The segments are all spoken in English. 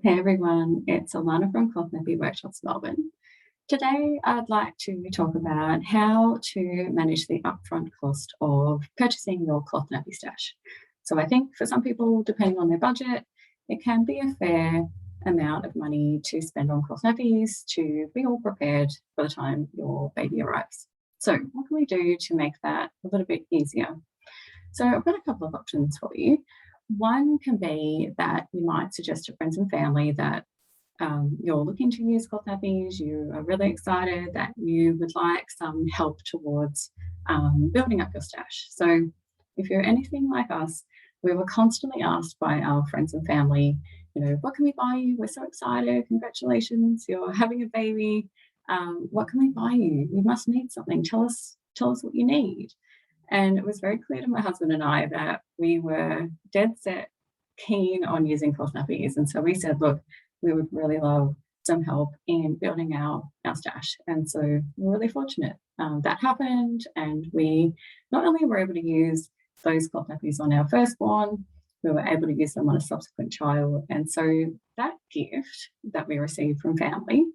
Hey everyone, it's Alana from Cloth Nappy Workshops Melbourne. Today I'd like to talk about how to manage the upfront cost of purchasing your cloth nappy stash. So I think for some people, depending on their budget, it can be a fair amount of money to spend on cloth nappies to be all prepared by the time your baby arrives. So what can we do to make that a little bit easier? So I've got a couple of options for you. One can be that you might suggest to friends and family that you're looking to use cloth nappies, you are really excited that you would like some help towards building up your stash. So if you're anything like us, we were constantly asked by our friends and family, what can we buy you? We're so excited. Congratulations, you're having a baby. What can we buy you? You must need something. Tell us what you need. And it was very clear to my husband and I that we were dead set keen on using cloth nappies. And so we said, look, we would really love some help in building our stash. And so we're really fortunate that happened. And we not only were able to use those cloth nappies on our firstborn, we were able to use them on a subsequent child. And so that gift that we received from family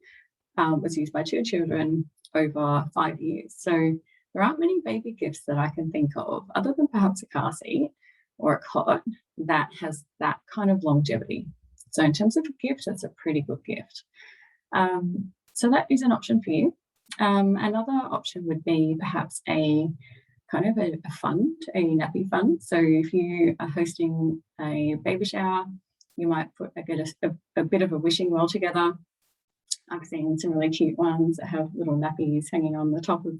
was used by 2 children over 5 years. So there aren't many baby gifts that I can think of, other than perhaps a car seat or a cot, that has that kind of longevity. So in terms of a gift, it's a pretty good gift. So that is an option for you. Another option would be perhaps a kind of a fund, a nappy fund. So if you are hosting a baby shower, you might put a bit of a wishing well together. I've seen some really cute ones that have little nappies hanging on the top of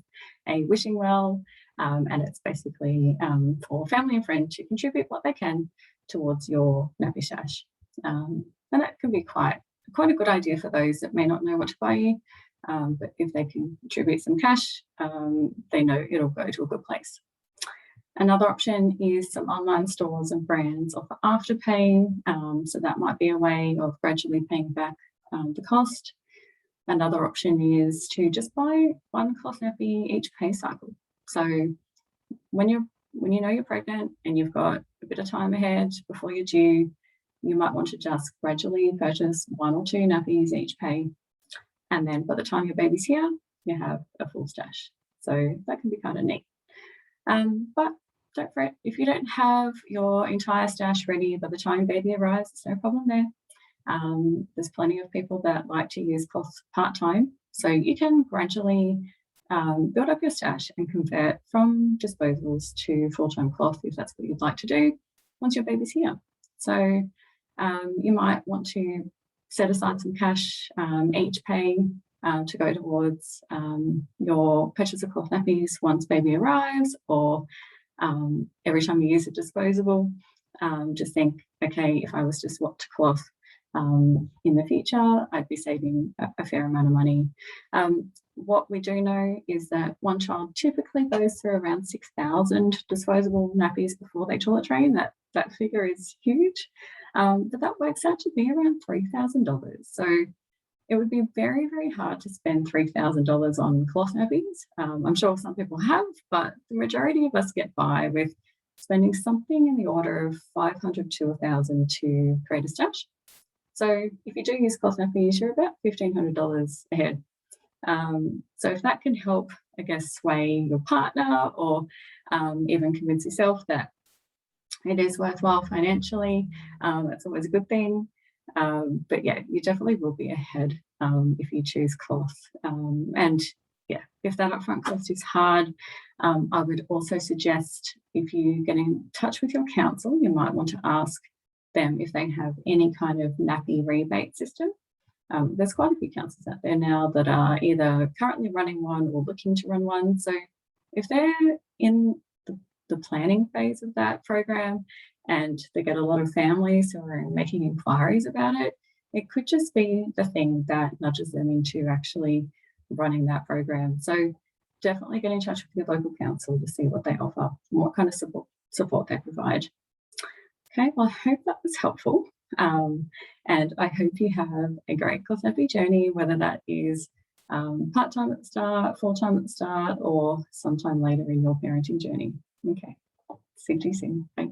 a wishing well, and it's basically for family and friends to contribute what they can towards your nappy stash. And that can be quite a good idea for those that may not know what to buy you, but if they can contribute some cash, they know it'll go to a good place. Another option is some online stores and brands offer afterpay, so that might be a way of gradually paying back the cost. Another option is to just buy one cloth nappy each pay cycle. So when you know you're pregnant and you've got a bit of time ahead before you're due, you might want to just gradually purchase 1 or 2 nappies each pay. And then by the time your baby's here, you have a full stash. So that can be kind of neat. But don't fret, if you don't have your entire stash ready by the time baby arrives, there's no problem there. There's plenty of people that like to use cloth part-time, so you can gradually build up your stash and convert from disposables to full-time cloth if that's what you'd like to do once your baby's here. So you might want to set aside some cash each pay to go towards your purchase of cloth nappies once baby arrives, or every time you use a disposable, just think, okay, if I was to swap to cloth in the future, I'd be saving a fair amount of money. What we do know is that one child typically goes through around 6,000 disposable nappies before they toilet train. That figure is huge, but that works out to be around $3,000. So it would be very, very hard to spend $3,000 on cloth nappies. I'm sure some people have, but the majority of us get by with spending something in the order of $500 to $1,000 to create a stash. So if you do use cloth nappies, you're about $1,500 ahead. So if that can help, I guess, sway your partner or even convince yourself that it is worthwhile financially, that's always a good thing. But yeah, you definitely will be ahead if you choose cloth. And yeah, if that upfront cost is hard, I would also suggest if you get in touch with your council, you might want to ask them if they have any kind of nappy rebate system. There's quite a few councils out there now that are either currently running one or looking to run one. So if they're in the planning phase of that program and they get a lot of families who are making inquiries about it, it could just be the thing that nudges them into actually running that program. So definitely get in touch with your local council to see what they offer and what kind of support they provide. Okay, well, I hope that was helpful. And I hope you have a great cloth nappy journey, whether that is part-time at the start, full-time at the start, or sometime later in your parenting journey. Okay, see you soon. Bye.